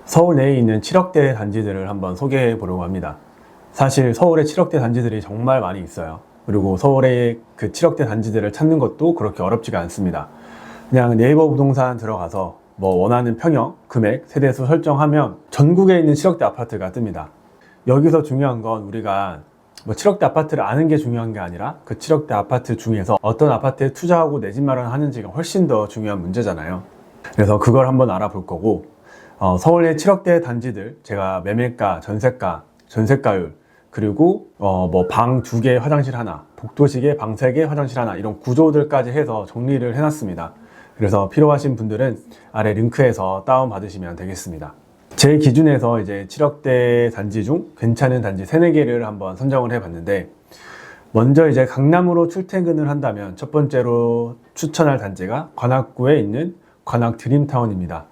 서울 내에 있는 7억대 단지들을 한번 소개해 보려고 합니다. 사실 서울에 7억대 단지들이 정말 많이 있어요. 그리고 서울의 그 7억대 단지들을 찾는 것도 그렇게 어렵지가 않습니다. 그냥 네이버 부동산 들어가서 뭐 원하는 평형, 금액, 세대수 설정하면 전국에 있는 7억대 아파트가 뜹니다. 여기서 중요한 건 우리가 뭐 7억대 아파트를 아는 게 중요한 게 아니라 그 7억대 아파트 중에서 어떤 아파트에 투자하고 내 집 마련하는지가 훨씬 더 중요한 문제잖아요. 그래서 그걸 한번 알아볼 거고, 서울의 7억대 단지들 제가 매매가, 전세가, 전세가율, 그리고 뭐 방 2개 화장실 하나, 복도식에 방 3개 화장실 하나, 이런 구조들까지 해서 정리를 해놨습니다. 그래서 필요하신 분들은 아래 링크에서 다운 받으시면 되겠습니다. 제 기준에서 이제 7억대 단지 중 괜찮은 단지 3, 4개를 한번 선정을 해봤는데, 먼저 이제 강남으로 출퇴근을 한다면 첫 번째로 추천할 단지가 관악구에 있는 관악 드림타운입니다.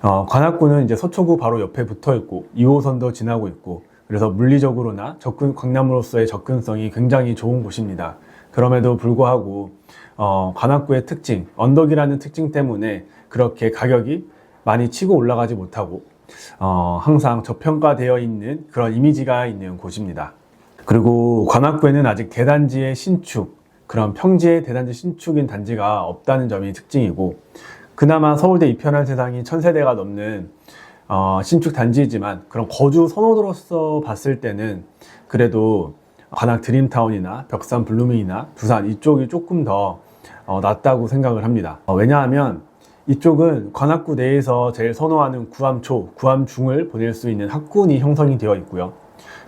관악구는 이제 서초구 바로 옆에 붙어 있고 2호선도 지나고 있고, 그래서 물리적으로나 강남으로서의 접근성이 굉장히 좋은 곳입니다. 그럼에도 불구하고 관악구의 특징, 언덕이라는 특징 때문에 그렇게 가격이 많이 치고 올라가지 못하고 항상 저평가되어 있는 그런 이미지가 있는 곳입니다. 그리고 관악구에는 아직 대단지의 신축, 그런 평지의 대단지 신축인 단지가 없다는 점이 특징이고, 그나마 서울대 이편한 세상이 1000세대가 넘는 신축 단지이지만 그런 거주 선호도로서 봤을 때는 그래도 관악 드림타운이나 벽산 블루밍이나 부산 이쪽이 조금 더 낫다고 생각을 합니다. 왜냐하면 이쪽은 관악구 내에서 제일 선호하는 구암초, 구암중을 보낼 수 있는 학군이 형성이 되어 있고요.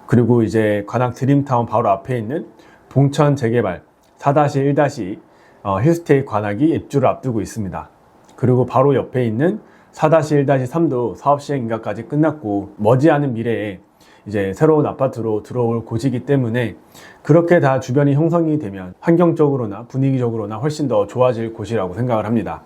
그리고 이제 관악 드림타운 바로 앞에 있는 동천 재개발 4-1-2 힐스테이 관악이 입주를 앞두고 있습니다. 그리고 바로 옆에 있는 4-1-3도 사업 시행 인가까지 끝났고 머지않은 미래에 이제 새로운 아파트로 들어올 곳이기 때문에 그렇게 다 주변이 형성이 되면 환경적으로나 분위기적으로나 훨씬 더 좋아질 곳이라고 생각을 합니다.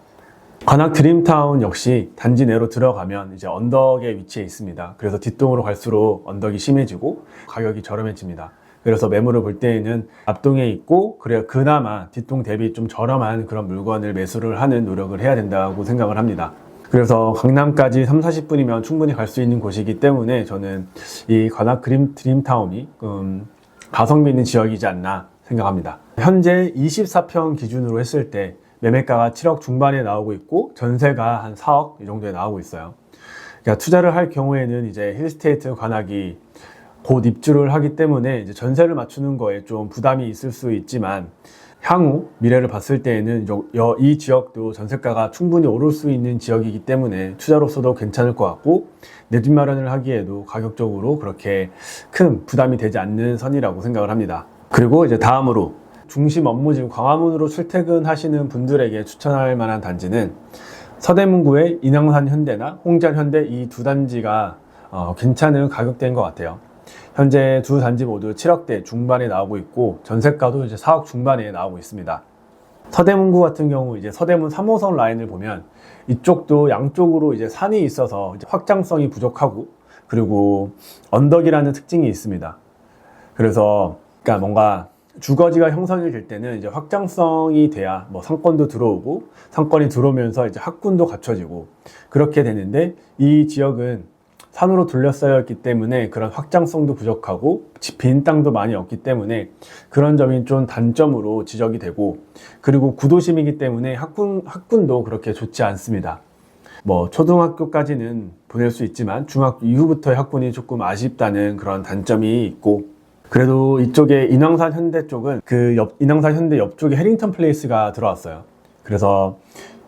관악 드림타운 역시 단지 내로 들어가면 이제 언덕에 위치해 있습니다. 그래서 뒷동으로 갈수록 언덕이 심해지고 가격이 저렴해집니다. 그래서 매물을 볼 때에는 앞동에 있고 그래야 그나마 뒷동 대비 좀 저렴한 그런 물건을 매수를 하는 노력을 해야 된다고 생각을 합니다. 그래서 강남까지 30-40분이면 충분히 갈 수 있는 곳이기 때문에 저는 이 관악 드림타운이 가성비 있는 지역이지 않나 생각합니다. 현재 24평 기준으로 했을 때 매매가가 7억 중반에 나오고 있고 전세가 한 4억 이 정도에 나오고 있어요. 그러니까 투자를 할 경우에는 이제 힐스테이트 관악이 곧 입주를 하기 때문에 이제 전세를 맞추는 거에 좀 부담이 있을 수 있지만, 향후 미래를 봤을 때에는 이 지역도 전세가가 충분히 오를 수 있는 지역이기 때문에 투자로서도 괜찮을 것 같고, 내 집 마련을 하기에도 가격적으로 그렇게 큰 부담이 되지 않는 선이라고 생각을 합니다. 그리고 이제 다음으로 중심 업무지 광화문으로 출퇴근하시는 분들에게 추천할 만한 단지는 서대문구의 인왕산 현대나 홍전 현대 이 두 단지가 괜찮은 가격대인 것 같아요. 현재 두 단지 모두 7억대 중반에 나오고 있고 전세가도 이제 4억 중반에 나오고 있습니다. 서대문구 같은 경우 이제 서대문 3호선 라인을 보면 이쪽도 양쪽으로 이제 산이 있어서 이제 확장성이 부족하고, 그리고 언덕이라는 특징이 있습니다. 그래서 그러니까 뭔가 주거지가 형성이 될 때는 이제 확장성이 돼야 뭐 상권도 들어오고, 상권이 들어오면서 이제 학군도 갖춰지고 그렇게 되는데, 이 지역은 산으로 둘러싸여 있기 때문에 그런 확장성도 부족하고 빈 땅도 많이 없기 때문에 그런 점이 좀 단점으로 지적이 되고, 그리고 구도심이기 때문에 학군도 그렇게 좋지 않습니다. 뭐 초등학교까지는 보낼 수 있지만 중학교 이후부터의 학군이 조금 아쉽다는 그런 단점이 있고, 그래도 이쪽에 인왕산 현대 쪽은 인왕산 현대 옆쪽에 해링턴 플레이스가 들어왔어요. 그래서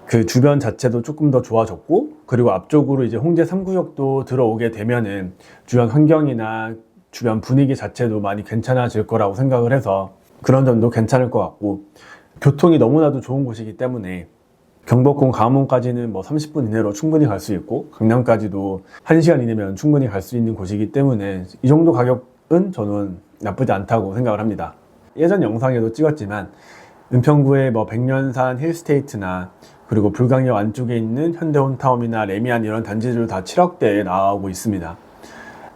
그 주변 자체도 조금 더 좋아졌고, 그리고 앞쪽으로 이제 홍대 3구역도 들어오게 되면은 주변 환경이나 주변 분위기 자체도 많이 괜찮아질 거라고 생각을 해서 그런 점도 괜찮을 것 같고, 교통이 너무나도 좋은 곳이기 때문에 경복궁 강화문까지는 뭐 30분 이내로 충분히 갈 수 있고, 강남까지도 1시간 이내면 충분히 갈 수 있는 곳이기 때문에 이 정도 가격은 저는 나쁘지 않다고 생각을 합니다. 예전 영상에도 찍었지만 은평구의 뭐 백년산 힐스테이트나 그리고 불광역 안쪽에 있는 현대홈타운이나 레미안 이런 단지들도 다 7억대에 나오고 있습니다.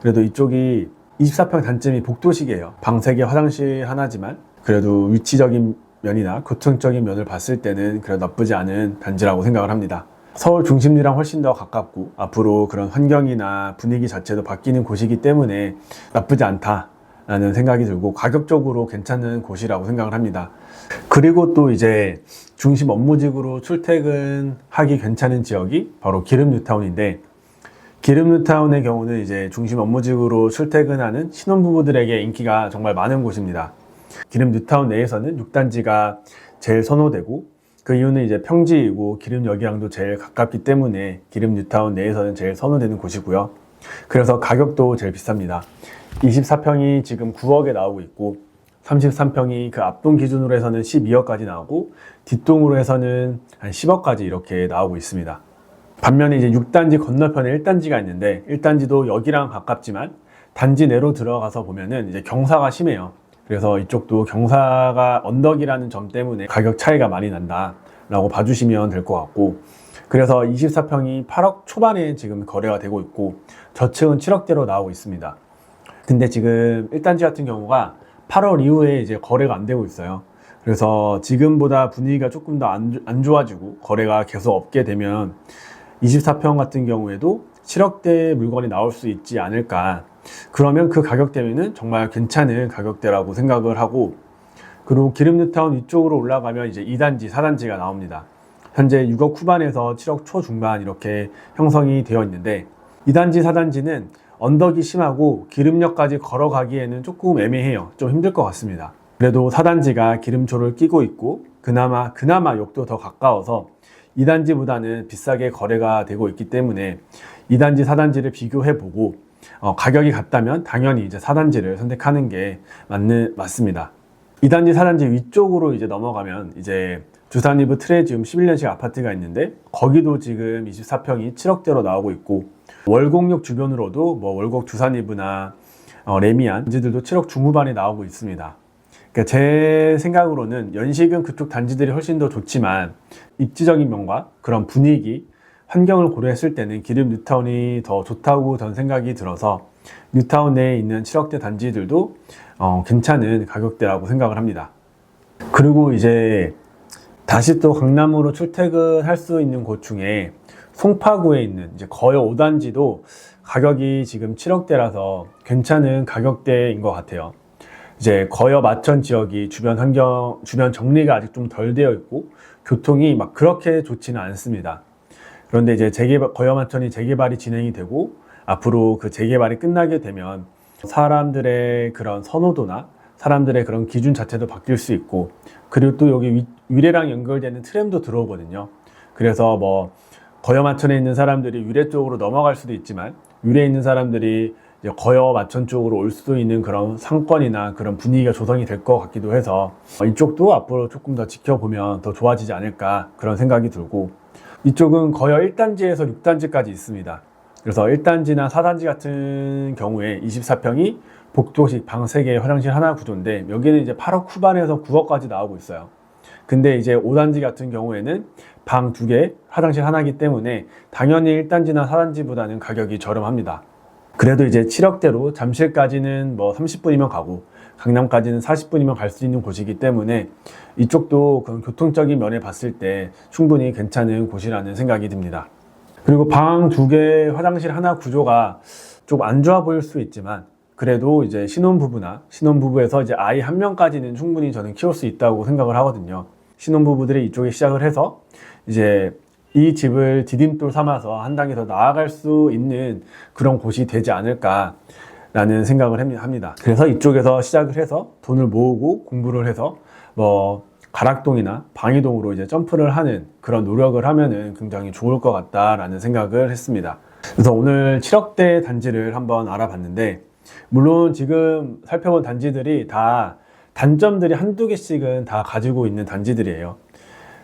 그래도 이쪽이 24평 단점이 복도식이에요. 방 3개 화장실 하나지만 그래도 위치적인 면이나 교통적인 면을 봤을 때는 그래도 나쁘지 않은 단지라고 생각을 합니다. 서울 중심지랑 훨씬 더 가깝고 앞으로 그런 환경이나 분위기 자체도 바뀌는 곳이기 때문에 나쁘지 않다라는 생각이 들고 가격적으로 괜찮은 곳이라고 생각을 합니다. 그리고 또 이제 중심 업무직으로 출퇴근하기 괜찮은 지역이 바로 기름 뉴타운인데, 기름 뉴타운의 경우는 이제 중심 업무직으로 출퇴근하는 신혼부부들에게 인기가 정말 많은 곳입니다. 기름 뉴타운 내에서는 6단지가 제일 선호되고, 그 이유는 이제 평지이고 기름역이랑도 제일 가깝기 때문에 기름 뉴타운 내에서는 제일 선호되는 곳이고요. 그래서 가격도 제일 비쌉니다. 24평이 지금 9억에 나오고 있고, 33평이 그 앞동 기준으로 해서는 12억까지 나오고, 뒷동으로 해서는 한 10억까지 이렇게 나오고 있습니다. 반면에 이제 6단지 건너편에 1단지가 있는데, 1단지도 여기랑 가깝지만 단지 내로 들어가서 보면은 이제 경사가 심해요. 그래서 이쪽도 경사가 언덕이라는 점 때문에 가격 차이가 많이 난다 라고 봐주시면 될 것 같고, 그래서 24평이 8억 초반에 지금 거래가 되고 있고, 저층은 7억대로 나오고 있습니다. 근데 지금 1단지 같은 경우가 8월 이후에 이제 거래가 안 되고 있어요. 그래서 지금보다 분위기가 조금 더 안 좋아지고 거래가 계속 없게 되면 24평 같은 경우에도 7억대 물건이 나올 수 있지 않을까. 그러면 그 가격대면은 정말 괜찮은 가격대라고 생각을 하고, 그리고 기름 뉴타운 위쪽으로 올라가면 이제 2단지, 4단지가 나옵니다. 현재 6억 후반에서 7억 초중반 이렇게 형성이 되어 있는데, 2단지, 4단지는 언덕이 심하고 기름역까지 걸어가기에는 조금 애매해요. 좀 힘들 것 같습니다. 그래도 4단지가 기름초를 끼고 있고 그나마 역도 더 가까워서 2단지보다는 비싸게 거래가 되고 있기 때문에 2단지, 4단지를 비교해보고 가격이 같다면 당연히 이제 4단지를 선택하는 게 맞습니다. 2단지, 4단지 위쪽으로 이제 넘어가면 이제 두산리브 트레지움 11년식 아파트가 있는데, 거기도 지금 24평이 7억대로 나오고 있고, 월곡역 주변으로도 뭐 월곡 두산리브나 레미안 단지들도 7억 중후반에 나오고 있습니다. 그러니까 제 생각으로는 연식은 그쪽 단지들이 훨씬 더 좋지만 입지적인 면과 그런 분위기, 환경을 고려했을 때는 기름 뉴타운이 더 좋다고 저는 생각이 들어서 뉴타운 내에 있는 7억대 단지들도 괜찮은 가격대라고 생각을 합니다. 그리고 이제 다시 또 강남으로 출퇴근할 수 있는 곳 중에 송파구에 있는 이제 거여 5단지도 가격이 지금 7억대라서 괜찮은 가격대인 것 같아요. 이제 거여 마천 지역이 주변 정리가 아직 좀 덜 되어 있고 교통이 막 그렇게 좋지는 않습니다. 그런데 이제 거여 마천이 재개발이 진행이 되고 앞으로 그 재개발이 끝나게 되면 사람들의 그런 선호도나 사람들의 그런 기준 자체도 바뀔 수 있고, 그리고 또 여기 위례랑 연결되는 트램도 들어오거든요. 그래서 뭐 거여 마천에 있는 사람들이 위례 쪽으로 넘어갈 수도 있지만 위례에 있는 사람들이 이제 거여 마천 쪽으로 올 수 있는 그런 상권이나 그런 분위기가 조성이 될 것 같기도 해서 이쪽도 앞으로 조금 더 지켜보면 더 좋아지지 않을까 그런 생각이 들고, 이쪽은 거여 1단지에서 6단지까지 있습니다. 그래서 1단지나 4단지 같은 경우에 24평이 복도식 방 3개 화장실 하나 구조인데, 여기는 이제 8억 후반에서 9억까지 나오고 있어요. 근데 이제 5단지 같은 경우에는 방 2개 화장실 하나이기 때문에 당연히 1단지나 4단지보다는 가격이 저렴합니다. 그래도 이제 7억대로 잠실까지는 뭐 30분이면 가고 강남까지는 40분이면 갈 수 있는 곳이기 때문에 이쪽도 그런 교통적인 면에 봤을 때 충분히 괜찮은 곳이라는 생각이 듭니다. 그리고 방 2개 화장실 하나 구조가 좀 안 좋아 보일 수 있지만, 그래도 이제 신혼부부에서 이제 아이 1명까지는 충분히 저는 키울 수 있다고 생각을 하거든요. 신혼부부들이 이쪽에 시작을 해서 이제 이 집을 디딤돌 삼아서 한 단계 더 나아갈 수 있는 그런 곳이 되지 않을까라는 생각을 합니다. 그래서 이쪽에서 시작을 해서 돈을 모으고 공부를 해서 뭐 가락동이나 방이동으로 이제 점프를 하는 그런 노력을 하면은 굉장히 좋을 것 같다라는 생각을 했습니다. 그래서 오늘 7억대 단지를 한번 알아봤는데, 물론 지금 살펴본 단지들이 다 단점들이 한두 개씩은 다 가지고 있는 단지들이에요.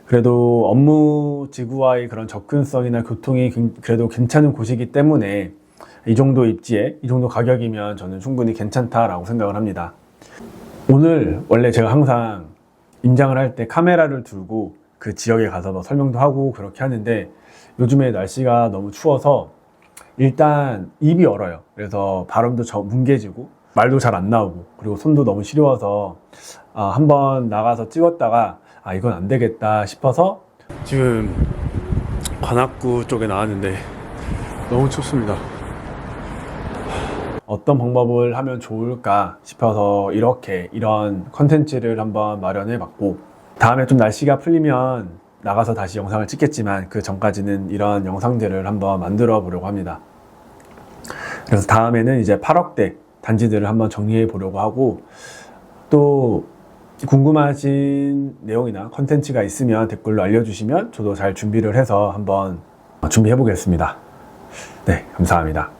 그래도 업무 지구와의 그런 접근성이나 교통이 그래도 괜찮은 곳이기 때문에 이 정도 입지에 이 정도 가격이면 저는 충분히 괜찮다라고 생각을 합니다. 오늘 원래 제가 항상 임장을 할 때 카메라를 들고 그 지역에 가서 뭐 설명도 하고 그렇게 하는데, 요즘에 날씨가 너무 추워서 일단 입이 얼어요. 그래서 발음도 뭉개지고 말도 잘 안 나오고, 그리고 손도 너무 시려워서 한번 나가서 찍었다가 이건 안 되겠다 싶어서 지금 관악구 쪽에 나왔는데 너무 춥습니다. 어떤 방법을 하면 좋을까 싶어서 이런 컨텐츠를 한번 마련해 봤고, 다음에 좀 날씨가 풀리면 나가서 다시 영상을 찍겠지만 그 전까지는 이런 영상들을 한번 만들어 보려고 합니다. 그래서 다음에는 이제 8억대 단지들을 한번 정리해 보려고 하고, 또 궁금하신 내용이나 컨텐츠가 있으면 댓글로 알려주시면 저도 잘 준비를 해서 한번 준비해 보겠습니다. 네, 감사합니다.